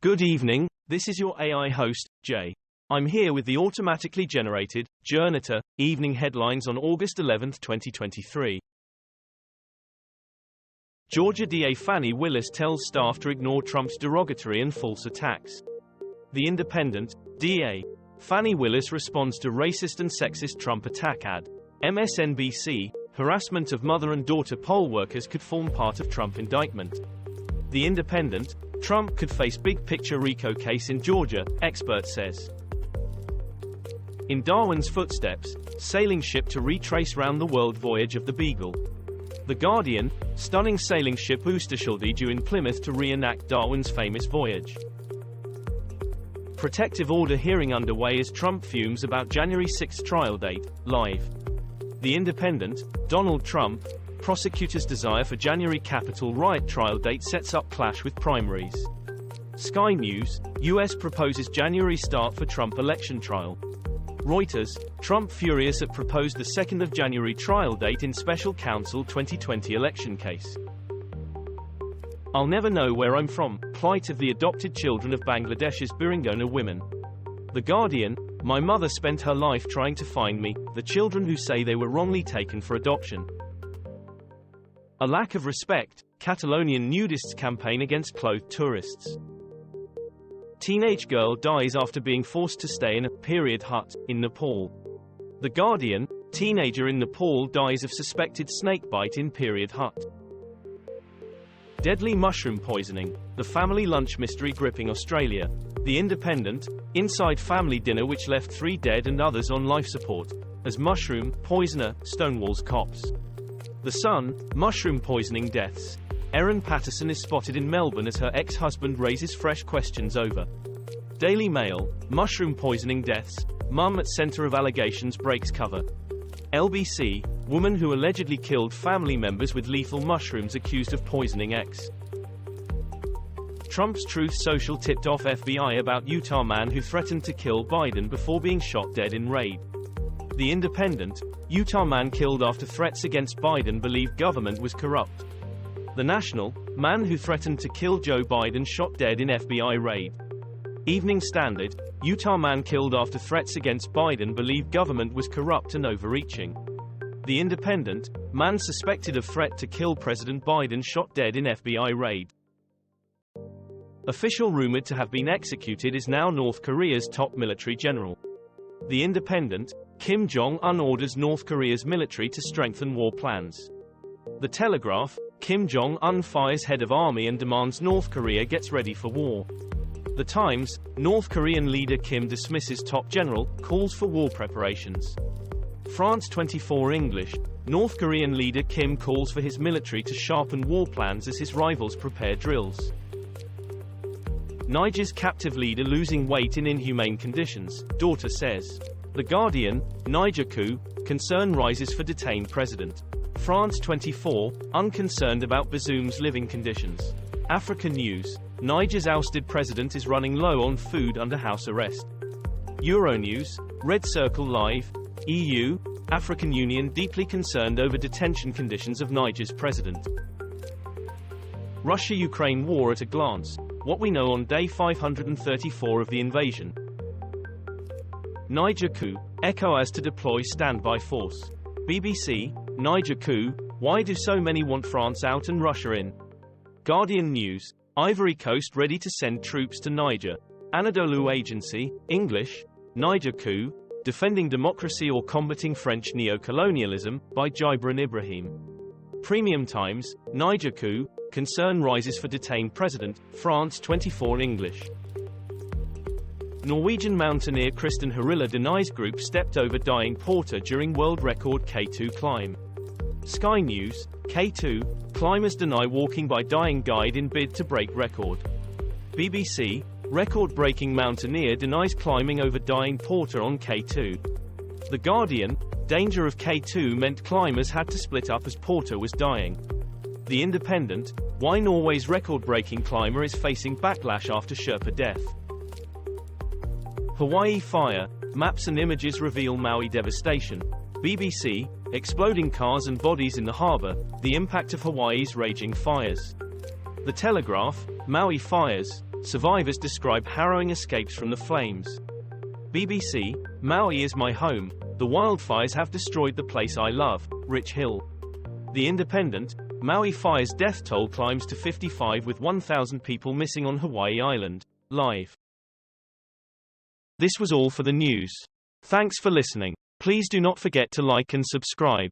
Good evening, this is your AI host, Jay. I'm here with the automatically generated, Journato, evening headlines on August 11, 2023. Georgia DA Fani Willis tells staff to ignore Trump's derogatory and false attacks. The Independent, DA Fani Willis responds to racist and sexist Trump attack ad. MSNBC, harassment of mother and daughter poll workers could form part of Trump indictment. The Independent, Trump could face big picture RICO case in Georgia, expert says. In Darwin's footsteps, sailing ship to retrace round-the-world voyage of the Beagle. The Guardian, stunning sailing ship Oosterschelde due in Plymouth to reenact Darwin's famous voyage. Protective order hearing underway as Trump fumes about January 6 trial date, live. The Independent, Donald Trump, prosecutors' desire for January Capitol riot trial date sets up clash with primaries. Sky News, U.S. proposes January start for Trump election trial. Reuters, Trump furious at proposed the 2nd of January trial date in special counsel 2020 election case. I'll never know where I'm from, plight of the adopted children of Bangladesh's Birangona women. The Guardian, my mother spent her life trying to find me, the children who say they were wrongly taken for adoption. A lack of respect, Catalonian nudists campaign against clothed tourists. Teenage girl dies after being forced to stay in a period hut in Nepal. The Guardian, teenager in Nepal dies of suspected snakebite in period hut. Deadly mushroom poisoning, the family lunch mystery gripping Australia. The Independent, inside family dinner which left 3 dead and others on life support, as mushroom poisoner stonewalls cops. The Sun, mushroom poisoning deaths. Erin Patterson is spotted in Melbourne as her ex-husband raises fresh questions over. Daily Mail, mushroom poisoning deaths, mum at center of allegations breaks cover. LBC, woman who allegedly killed family members with lethal mushrooms accused of poisoning ex. Trump's Truth Social tipped off FBI about Utah man who threatened to kill Biden before being shot dead in raid. The Independent, Utah man killed after threats against Biden believed government was corrupt. The National, man who threatened to kill Joe Biden shot dead in FBI raid. Evening Standard, Utah man killed after threats against Biden believed government was corrupt and overreaching. The Independent, man suspected of threat to kill President Biden shot dead in FBI raid. Official rumored to have been executed is now North Korea's top military general. The Independent, Kim Jong-un orders North Korea's military to strengthen war plans. The Telegraph, Kim Jong-un fires head of army and demands North Korea gets ready for war. The Times, North Korean leader Kim dismisses top general, calls for war preparations. France 24 English, North Korean leader Kim calls for his military to sharpen war plans as his rivals prepare drills. Niger's captive leader losing weight in inhumane conditions, daughter says. The Guardian, Niger coup, concern rises for detained president. France 24, unconcerned about Bazoum's living conditions. Africa News, Niger's ousted president is running low on food under house arrest. Euronews, Red Circle Live, EU, African Union deeply concerned over detention conditions of Niger's president. Russia-Ukraine war at a glance, what we know on day 534 of the invasion. Niger coup, Ecowas to deploy standby force. BBC, Niger coup, why do so many want France out and Russia in? Guardian News, Ivory Coast ready to send troops to Niger. Anadolu Agency, English, Niger coup, defending democracy or combating French neo-colonialism, by Gibran Ibrahim. Premium Times, Niger coup, concern rises for detained president, France 24 English. Norwegian mountaineer Kristin Harila denies group stepped over dying porter during world record K2 climb. Sky News, K2, climbers deny walking by dying guide in bid to break record. BBC, record-breaking mountaineer denies climbing over dying porter on K2. The Guardian, danger of K2 meant climbers had to split up as porter was dying. The Independent, why Norway's record-breaking climber is facing backlash after Sherpa death. Hawaii fire, maps and images reveal Maui devastation. BBC, exploding cars and bodies in the harbor, the impact of Hawaii's raging fires. The Telegraph, Maui fires, Survivors describe harrowing escapes from the flames. BBC, Maui is my home. The wildfires have destroyed the place I love. Rich Hill. The Independent, Maui fire's death toll climbs to 55 with 1,000 people missing on Hawaii Island. Live. This was all for the news. Thanks for listening. Please do not forget to like and subscribe.